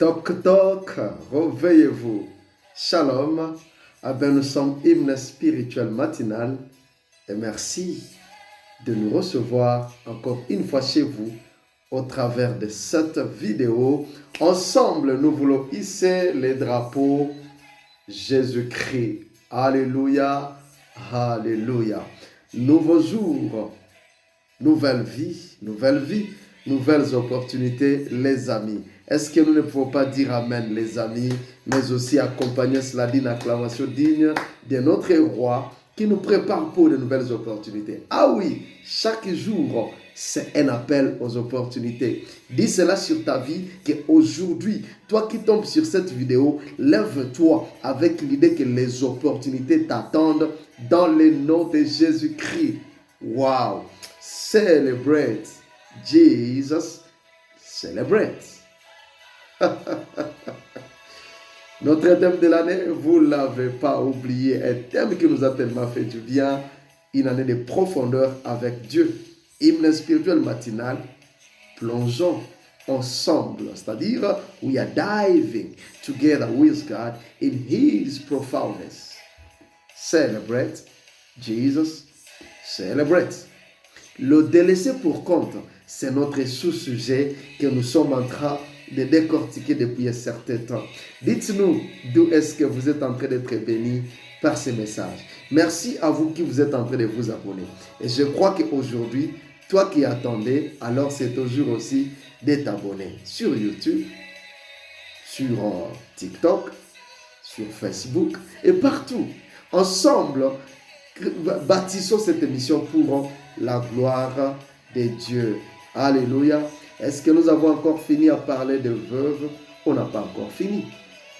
Toc toc, réveillez-vous. Shalom. Ah ben, nous sommes hymne spirituel matinal et merci de nous recevoir encore une fois chez vous au travers de cette vidéo. Ensemble, nous voulons hisser les drapeaux Jésus-Christ. Alléluia, alléluia. Nouveau jour, nouvelle vie, nouvelles opportunités, les amis. Est-ce que nous ne pouvons pas dire Amen, les amis, mais aussi accompagner cela d'une acclamation digne de notre roi qui nous prépare pour de nouvelles opportunités. Ah oui, chaque jour, c'est un appel aux opportunités. Dis cela sur ta vie qu'aujourd'hui, toi qui tombes sur cette vidéo, lève-toi avec l'idée que les opportunités t'attendent dans le nom de Jésus-Christ. Wow! Celebrate Jesus, celebrate. Notre thème de l'année, vous ne l'avez pas oublié, un thème qui nous a tellement fait du bien, une année de profondeur avec Dieu. Hymne spirituel matinal, plongeons ensemble, c'est-à-dire we are diving together with God in His profoundness. Celebrate Jesus, celebrate. Le délaissé pour compte, c'est notre sous-sujet que nous sommes en train de décortiquer depuis un certain temps. Dites-nous d'où est-ce que vous êtes en train d'être bénis par ces messages. Merci à vous qui vous êtes en train de vous abonner. Et je crois qu'aujourd'hui, toi qui attendais, alors c'est au jour aussi de t'abonner sur YouTube, sur TikTok, sur Facebook et partout. Ensemble, bâtissons cette émission pour la gloire de Dieu. Alléluia. Est-ce que nous avons encore fini à parler de veuves? On n'a pas encore fini.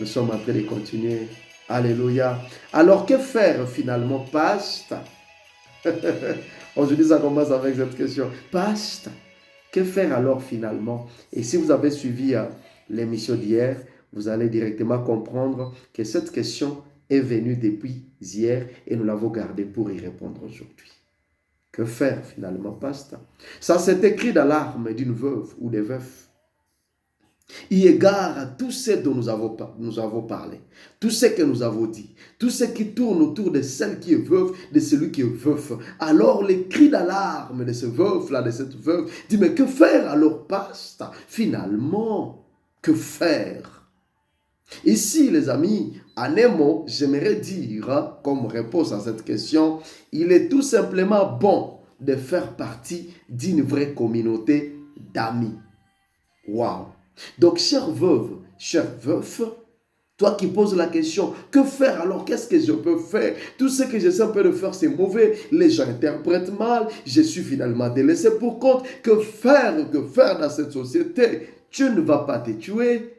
Nous sommes en train de continuer. Alléluia. Alors, que faire finalement, pasteur? Aujourd'hui, ça commence avec cette question. Pasteur, que faire alors finalement? Et si vous avez suivi l'émission d'hier, vous allez directement comprendre que cette question est venue depuis hier et nous l'avons gardée pour y répondre aujourd'hui. Que faire finalement, pasteur? Ça s'est écrit dans l'âme d'une veuve ou des veufs. Il égare à tout ce dont nous avons parlé, tout ce que nous avons dit, tout ce qui tourne autour de celle qui est veuve, de celui qui est veuf. Alors les cris d'alarme de ce veuf-là, de cette veuve, dit mais que faire alors, pasteur? Finalement, que faire? Ici, les amis, en un mot, j'aimerais dire, comme réponse à cette question, il est tout simplement bon de faire partie d'une vraie communauté d'amis. Waouh! Donc, chère veuve, cher veuf, toi qui poses la question, que faire alors? Qu'est-ce que je peux faire? Tout ce que j'essaie un peu de faire, c'est mauvais. Les gens interprètent mal. Je suis finalement délaissé pour compte. Que faire dans cette société? Tu ne vas pas te tuer.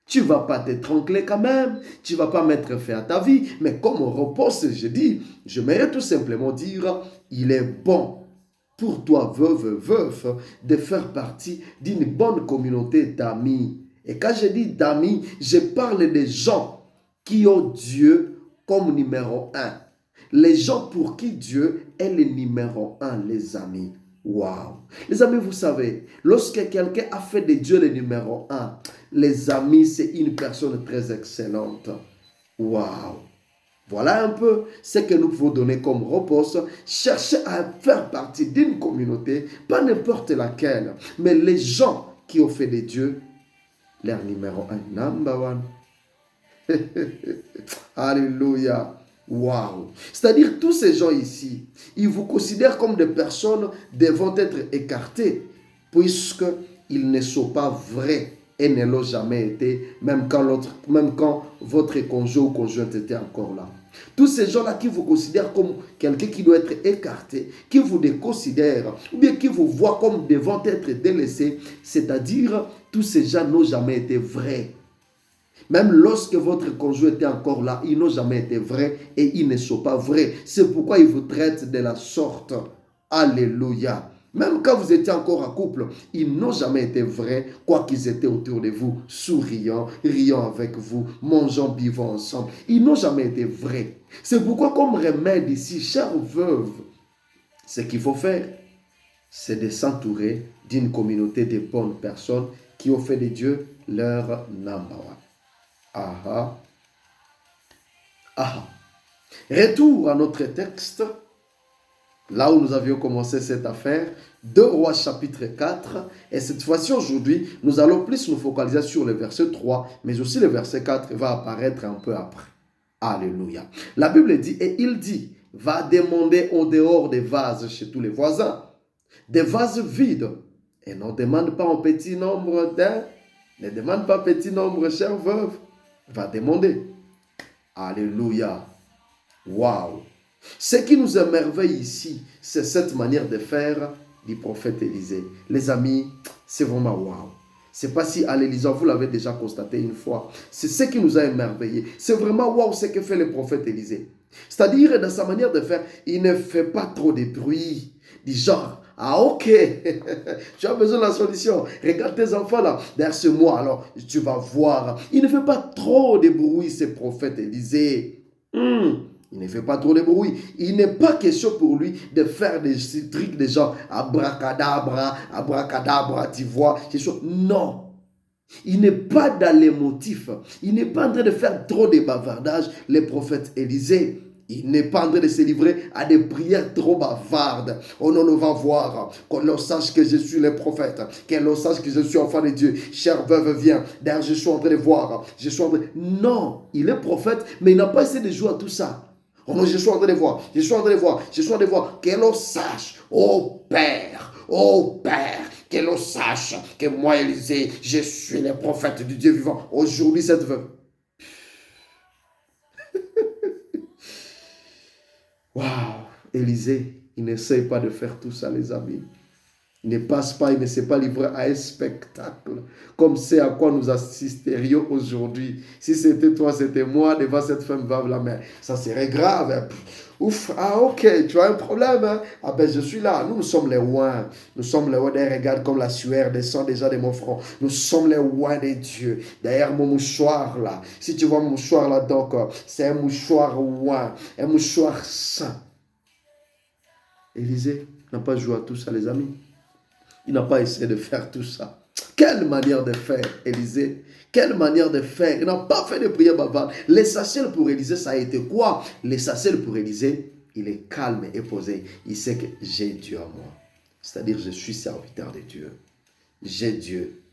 Tu ne vas pas t'étrangler quand même. Tu ne vas pas mettre fin à ta vie. Mais comme on repose, je dis, je vais tout simplement dire, il est bon pour toi, veuve, veuf, de faire partie d'une bonne communauté d'amis. Et quand je dis d'amis, je parle des gens qui ont Dieu comme numéro un. Les gens pour qui Dieu est le numéro un, les amis. Waouh! Les amis, vous savez, lorsque quelqu'un a fait de Dieu le numéro un, les amis, c'est une personne très excellente. Waouh! Voilà un peu ce que nous pouvons donner comme réponse. Cherchez à faire partie d'une communauté, pas n'importe laquelle, mais les gens qui ont fait de Dieu leur numéro un, number one. Alléluia. Waouh. C'est-à-dire tous ces gens ici, ils vous considèrent comme des personnes devant être écartées, puisqu'ils ne sont pas vrais et ne l'ont jamais été, même quand votre conjoint ou conjointe était encore là. Tous ces gens-là qui vous considèrent comme quelqu'un qui doit être écarté, qui vous déconsidèrent, ou bien qui vous voient comme devant être délaissés, c'est-à-dire tous ces gens n'ont jamais été vrais. Même lorsque votre conjoint était encore là, ils n'ont jamais été vrais et ils ne sont pas vrais. C'est pourquoi ils vous traitent de la sorte. Alléluia. Même quand vous étiez encore en couple, ils n'ont jamais été vrais, quoi qu'ils étaient autour de vous, souriant, riant avec vous, mangeant, buvant ensemble. Ils n'ont jamais été vrais. C'est pourquoi, comme remède ici, chère veuve, ce qu'il faut faire, c'est de s'entourer d'une communauté de bonnes personnes qui ont fait de Dieu leur number one. Ah. Retour à notre texte, là où nous avions commencé cette affaire, 2 Rois chapitre 4, et cette fois-ci aujourd'hui, nous allons plus nous focaliser sur le verset 3, mais aussi le verset 4 va apparaître un peu après. Alléluia. La Bible dit, et il dit, va demander en dehors des vases chez tous les voisins, des vases vides, et ne demande pas en petit nombre ne demande pas petit nombre, chère veuve, va demander. Alléluia. Waouh. Ce qui nous émerveille ici, c'est cette manière de faire du prophète Élisée. Les amis, c'est vraiment waouh. C'est pas si à l'Élysée, vous l'avez déjà constaté une fois. C'est ce qui nous a émerveillé. C'est vraiment waouh ce que fait le prophète Élisée. C'est-à-dire, dans sa manière de faire, il ne fait pas trop de bruit. Du genre, ah ok, tu as besoin de la solution. Regarde tes enfants là, derrière ce mois, alors tu vas voir. Il ne fait pas trop de bruit, ce prophète Élisée. Il ne fait pas trop de bruit. Il n'est pas question pour lui de faire des trucs de genre abracadabra, tu vois. Non. Il n'est pas dans les motifs. Il n'est pas en train de faire trop de bavardage, le prophète Élisée. Il n'est pas en train de se livrer à des prières trop bavardes. Oh non, on va voir. Qu'on leur sache que je suis le prophète. Qu'on leur sache que je suis enfant de Dieu. Chère veuve, viens. D'ailleurs, je suis en train de voir. Non, il est prophète, mais il n'a pas essayé de jouer à tout ça. Oh non, je suis en train de voir. Que l'on sache. Oh Père, que l'on sache que moi, Élisée, je suis le prophète du Dieu vivant. Aujourd'hui, cette veuve. Waouh, Élisée, il n'essaye pas de faire tout ça, les amis. Il ne passe pas, il ne s'est pas livré à un spectacle comme c'est à quoi nous assisterions aujourd'hui. Si c'était toi, c'était moi devant cette femme veuve là, mais ça serait grave. Ouf, ah ok, tu as un problème, hein? Ah ben je suis là, nous sommes les oins. Nous sommes les oins, regarde comme la sueur descend déjà de mon front. Nous sommes les oins de Dieu. Derrière mon mouchoir là, si tu vois mon mouchoir là, donc c'est un mouchoir oin, un mouchoir saint. Élisée n'a pas joué à tout ça, les amis. Il n'a pas essayé de faire tout ça. Quelle manière de faire, Élisée? Quelle manière de faire? Il n'a pas fait de prière bavarde. L'essentiel pour Élisée, ça a été quoi? L'essentiel pour Élisée, il est calme et posé. Il sait que j'ai Dieu à moi. C'est-à-dire, je suis serviteur de Dieu. J'ai Dieu.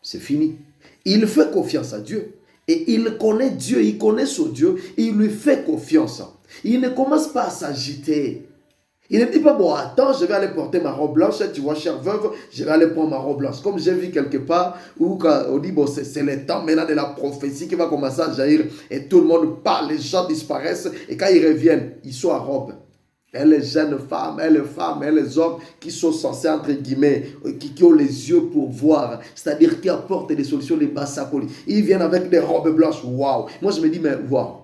C'est fini. Il fait confiance à Dieu. Et il connaît Dieu, il connaît son Dieu. Et il lui fait confiance. Il ne commence pas à s'agiter. Il ne dit pas, bon, attends, je vais aller porter ma robe blanche, tu vois, chère veuve, je vais aller prendre ma robe blanche. Comme j'ai vu quelque part, où on dit, bon, c'est le temps maintenant de la prophétie qui va commencer à jaillir, et tout le monde parle, les gens disparaissent, et quand ils reviennent, ils sont à robe. Et les jeunes femmes, et les hommes qui sont censés, entre guillemets, qui ont les yeux pour voir, c'est-à-dire qui apportent des solutions, les bassakoli. Ils viennent avec des robes blanches, waouh. Moi, je me dis, mais waouh,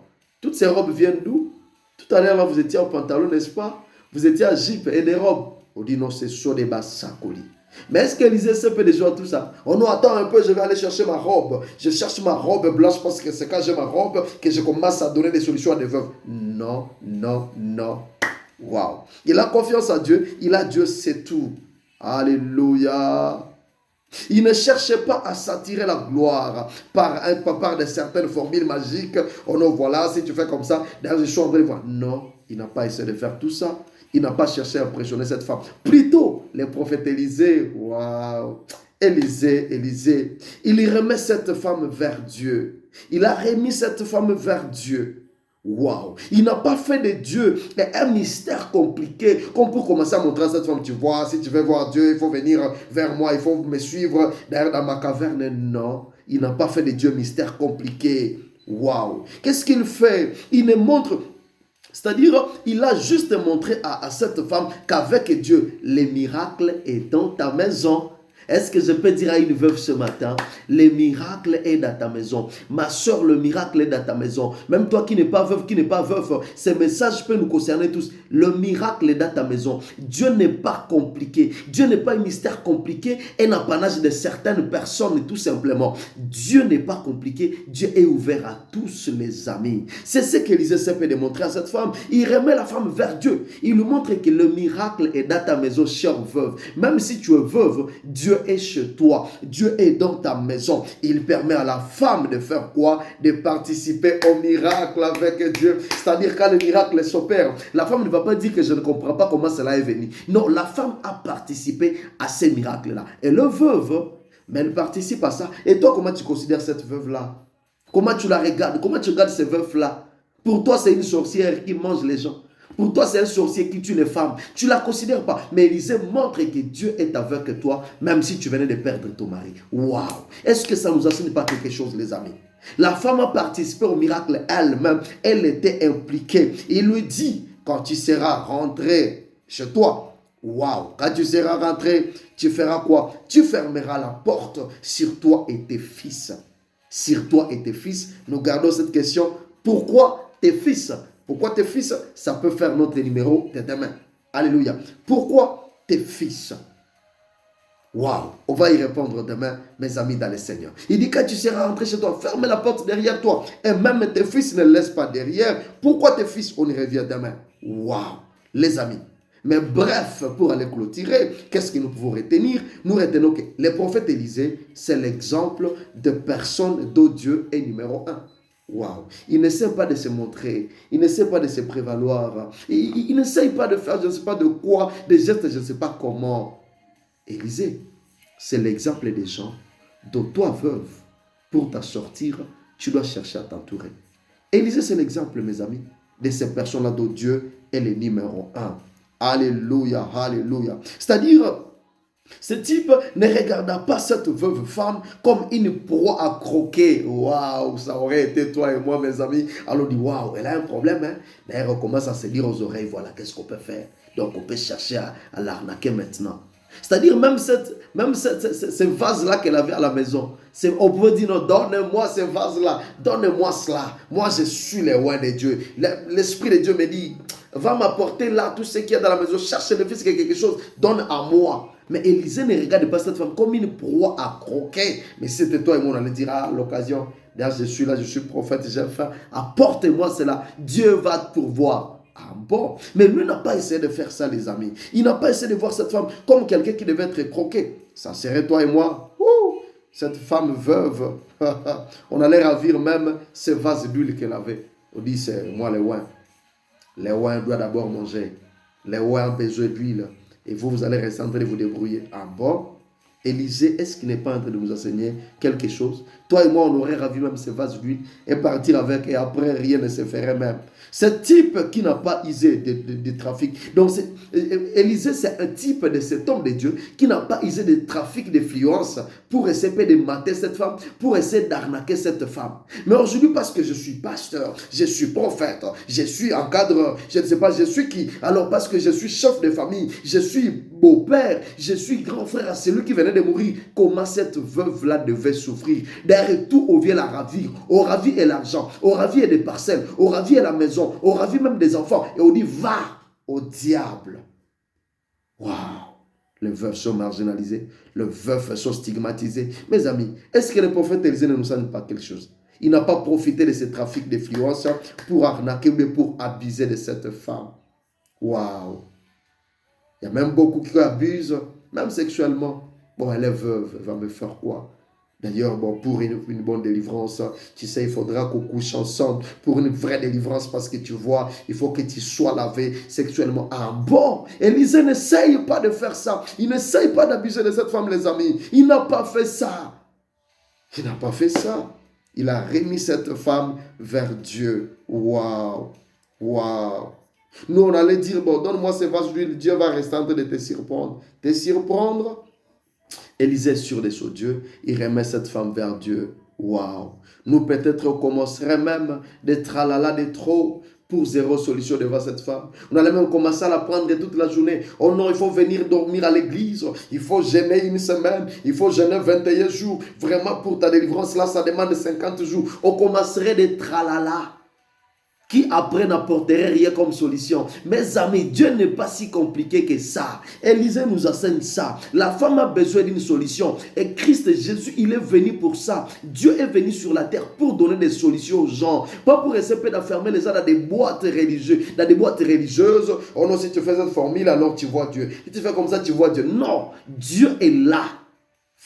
toutes ces robes viennent d'où? Tout à l'heure, là, vous étiez en pantalon, n'est-ce pas? Vous étiez à jupe et des robes. On dit non, c'est sur des bassakoli. Mais est-ce qu'Élisée sait peu déjà tout ça? Oh non, attends un peu, je vais aller chercher ma robe. Je cherche ma robe blanche parce que c'est quand j'ai ma robe que je commence à donner des solutions à des veuves. Non. Waouh. Il a confiance en Dieu. Il a Dieu, c'est tout. Alléluia. Il ne cherchait pas à s'attirer la gloire par de certaines formules magiques. Oh non, voilà, si tu fais comme ça, d'ailleurs, je suis en train de voir. Non, il n'a pas essayé de faire tout ça. Il n'a pas cherché à impressionner cette femme. Plutôt, les prophètes Élisée, waouh, Élisée, il remet cette femme vers Dieu. Il a remis cette femme vers Dieu. Waouh, il n'a pas fait de Dieu un mystère compliqué qu'on peut commencer à montrer à cette femme. Tu vois, si tu veux voir Dieu, il faut venir vers moi, il faut me suivre derrière dans ma caverne. Non, il n'a pas fait de Dieu un mystère compliqué. Waouh, qu'est-ce qu'il fait? Il ne montre, c'est-à-dire, il a juste montré à cette femme qu'avec Dieu, les miracles est dans ta maison. Est-ce que je peux dire à une veuve ce matin, le miracle est dans ta maison. Ma soeur, le miracle est dans ta maison. Même toi qui n'es pas veuve, ce message peut nous concerner tous. Le miracle est dans ta maison. Dieu n'est pas compliqué. Dieu n'est pas un mystère compliqué, un apanage de certaines personnes tout simplement. Dieu n'est pas compliqué. Dieu est ouvert à tous les amis. C'est ce qu'Élisée s'est fait démontrer à cette femme. Il remet la femme vers Dieu. Il lui montre que le miracle est dans ta maison, chère veuve. Même si tu es veuve, Dieu Dieu est chez toi. Dieu est dans ta maison. Il permet à la femme de faire quoi? De participer au miracle avec Dieu. C'est-à-dire quand le miracle s'opère, la femme ne va pas dire que je ne comprends pas comment cela est venu. Non, la femme a participé à ces miracles-là. Elle est veuve, mais elle participe à ça. Et toi, comment tu considères cette veuve-là? Comment tu la regardes? Comment tu regardes ces veuves-là? Pour toi, c'est une sorcière qui mange les gens. Pour toi, c'est un sorcier qui tue les femmes. Tu ne la considères pas. Mais Élisée montre que Dieu est avec toi, même si tu venais de perdre ton mari. Waouh! Est-ce que ça ne nous enseigne pas quelque chose, les amis? La femme a participé au miracle elle-même. Elle était impliquée. Il lui dit, quand tu seras rentré chez toi, waouh! Quand tu seras rentré, tu feras quoi? Tu fermeras la porte sur toi et tes fils. Sur toi et tes fils. Nous gardons cette question. Pourquoi tes fils? Pourquoi tes fils? Ça peut faire notre numéro de demain. Alléluia. Pourquoi tes fils? Waouh. On va y répondre demain, mes amis dans le Seigneur. Il dit, quand tu seras rentré chez toi, ferme la porte derrière toi. Et même tes fils ne laissent pas derrière. Pourquoi tes fils? On y revient demain. Waouh. Les amis. Mais bref, pour aller clôturer, qu'est-ce que nous pouvons retenir? Nous retenons que le prophète Élisée, c'est l'exemple de personne dont Dieu est numéro un. Waouh, il n'essaie pas de se montrer, il n'essaie pas de se prévaloir, il n'essaie pas de faire je ne sais pas de quoi, des gestes je ne sais pas comment. Élisée, c'est l'exemple des gens dont toi, veuve, pour t'en sortir, tu dois chercher à t'entourer. Élisée, c'est l'exemple, mes amis, de ces personnes-là dont Dieu est le numéro un. Alléluia, alléluia. C'est-à-dire, ce type ne regarda pas cette veuve femme comme une proie à croquer. Waouh, ça aurait été toi et moi, mes amis. Alors on dit, waouh, elle a un problème. Hein? D'ailleurs, on commence à se dire aux oreilles, voilà, qu'est-ce qu'on peut faire? Donc, on peut chercher à l'arnaquer maintenant. C'est-à-dire, même ce vase-là qu'elle avait à la maison, on peut dire, non, donne-moi ce vase-là, donne-moi cela. Moi, je suis le roi de Dieu. L'Esprit de Dieu me dit, va m'apporter là tout ce qu'il y a dans la maison, cherche le fils quelque chose, donne à moi. Mais Élisée ne regarde pas cette femme comme une proie à croquer. Mais si c'était toi et moi, on allait dire, à l'occasion, je suis là, je suis prophète, j'ai faim, apporte-moi cela, Dieu va te pourvoir. Ah bon? Mais lui n'a pas essayé de faire ça, les amis. Il n'a pas essayé de voir cette femme comme quelqu'un qui devait être croqué. Ça serait toi et moi. Ouh, cette femme veuve. On allait ravir même ce vase d'huile qu'elle avait. On dit, c'est moi les ouins. Les ouins doivent d'abord manger. Les ouins ont besoin d'huile. Et vous allez rester en train de vous débrouiller. Ah bon? Élisée, est-ce qu'il n'est pas en train de nous enseigner quelque chose? Toi et moi, on aurait ravi même ce vase d'huile et partir avec, et après, rien ne se ferait même. Ce type qui n'a pas usé de trafic. Donc, Élisée, c'est un type de cet homme de Dieu qui n'a pas usé de trafic d'influence pour essayer de mater cette femme, pour essayer d'arnaquer cette femme. Mais aujourd'hui, parce que je suis pasteur, je suis prophète, je suis encadreur, je ne sais pas, je suis qui? Alors, parce que je suis chef de famille, je suis beau-père, je suis grand frère à celui qui venait de mourir. Comment cette veuve-là devait souffrir? Derrière tout, on vient la ravir. On ravit et l'argent, on ravit et des parcelles, on ravit et la maison, on ravit même des enfants. Et on dit, va au diable. Waouh! Les veufs sont marginalisés, les veufs sont stigmatisés. Mes amis, est-ce que le prophète Élisée ne nous enseigne pas quelque chose? Il n'a pas profité de ce trafic d'influence pour arnaquer, mais pour abuser de cette femme. Waouh! Il y a même beaucoup qui abusent, même sexuellement. Bon, elle est veuve, elle va me faire quoi? D'ailleurs, bon, pour une bonne délivrance, tu sais, il faudra qu'on couche ensemble pour une vraie délivrance parce que tu vois, il faut que tu sois lavé sexuellement. Ah bon? Élisée n'essaye pas de faire ça. Il n'essaye pas d'abuser de cette femme, les amis. Il n'a pas fait ça. Il n'a pas fait ça. Il a remis cette femme vers Dieu. Waouh! Waouh! Nous, on allait dire, bon, donne-moi ce vase d'huile, Dieu va rester en train de te surprendre. Te surprendre? Élisée sur des sauts Dieu, il remet cette femme vers Dieu. Waouh! Nous peut-être on commencerait même des tralala de trop pour zéro solution devant cette femme. On allait même commencer à la prendre toute la journée. Oh non, il faut venir dormir à l'église. Il faut jeûner une semaine. Il faut jeûner 21 jours. Vraiment pour ta délivrance là, ça demande 50 jours. On commencerait des tralala qui après n'apporterait rien comme solution. Mes amis, Dieu n'est pas si compliqué que ça. Élisée nous enseigne ça. La femme a besoin d'une solution. Et Christ Jésus, il est venu pour ça. Dieu est venu sur la terre pour donner des solutions aux gens. Pas pour essayer d'enfermer les gens dans des boîtes religieuses. Dans des boîtes religieuses. Oh non, si tu fais cette formule, alors tu vois Dieu. Si tu fais comme ça, tu vois Dieu. Non, Dieu est là.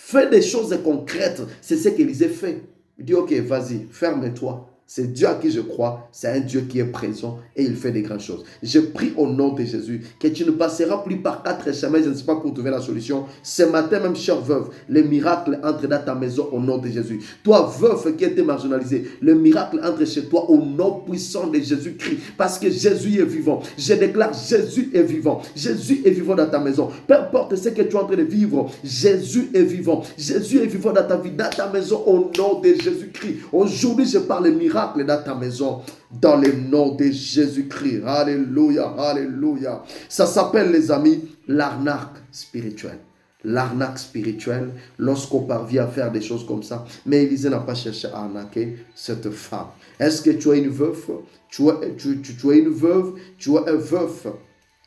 Fais des choses concrètes. C'est ce qu'Élisée fait. Il dit, ok, vas-y, ferme-toi. C'est Dieu à qui je crois, c'est un Dieu qui est présent et il fait des grandes choses. Je prie au nom de Jésus que tu ne passeras plus par 4 chemins, je ne sais pas, pour trouver la solution. Ce matin même, chère veuve, le miracle entre dans ta maison au nom de Jésus. Toi, veuve qui était marginalisé, le miracle entre chez toi au nom puissant de Jésus-Christ. Parce que Jésus est vivant. Je déclare, Jésus est vivant. Jésus est vivant dans ta maison. Peu importe ce que tu es en train de vivre, Jésus est vivant. Jésus est vivant dans ta vie, dans ta maison au nom de Jésus-Christ. Aujourd'hui, je parle miracle dans ta maison, dans le nom de Jésus-Christ. Alléluia, alléluia. Ça s'appelle, les amis, l'arnaque spirituelle. L'arnaque spirituelle, lorsqu'on parvient à faire des choses comme ça. Mais Élisée n'a pas cherché à arnaquer cette femme. Est-ce que tu es une veuve? Tu es une veuve? Tu es un veuf?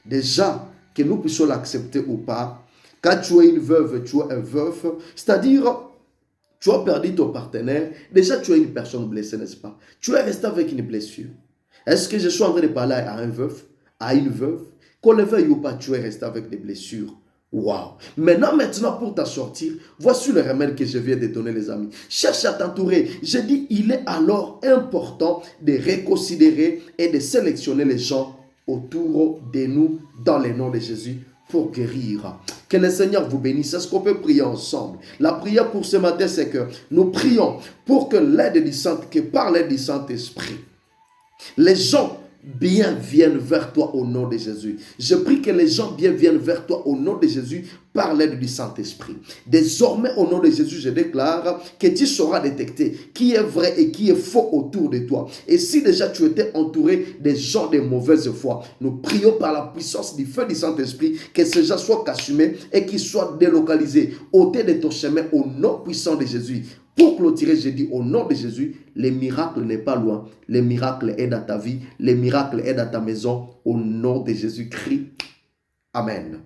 Déjà, que nous puissions l'accepter ou pas. Quand tu es une veuve, tu es un veuf. C'est-à-dire, tu as perdu ton partenaire. Déjà, tu es une personne blessée, n'est-ce pas? Tu es resté avec une blessure. Est-ce que je suis en train de parler à un veuf, à une veuve? Qu'on le veuille ou pas, tu es resté avec des blessures. Waouh! Maintenant, pour t'en sortir, voici le remède que je viens de donner, les amis. Cherche à t'entourer. Je dis, il est alors important de reconsidérer et de sélectionner les gens autour de nous dans le nom de Jésus pour guérir. Que le Seigneur vous bénisse. Est-ce qu'on peut prier ensemble? La prière pour ce matin, c'est que nous prions pour que l'aide du Saint, que par l'aide du Saint-Esprit, les gens bien viennent vers toi au nom de Jésus. Je prie que les gens bien viennent vers toi au nom de Jésus par l'aide du Saint-Esprit. Désormais, au nom de Jésus, je déclare que tu sauras détecter qui est vrai et qui est faux autour de toi. Et si déjà tu étais entouré des gens de mauvaise foi, nous prions par la puissance du feu du Saint-Esprit que ces gens soient cachumés et qu'ils soient délocalisés, ôtés de ton chemin au nom puissant de Jésus. Pour clôturer, je dis au nom de Jésus, le miracle n'est pas loin. Le miracle est dans ta vie. Le miracle est dans ta maison. Au nom de Jésus-Christ. Amen.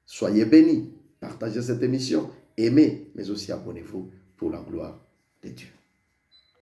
Soyez bénis. Partagez cette émission. Aimez, mais aussi abonnez-vous pour la gloire de Dieu.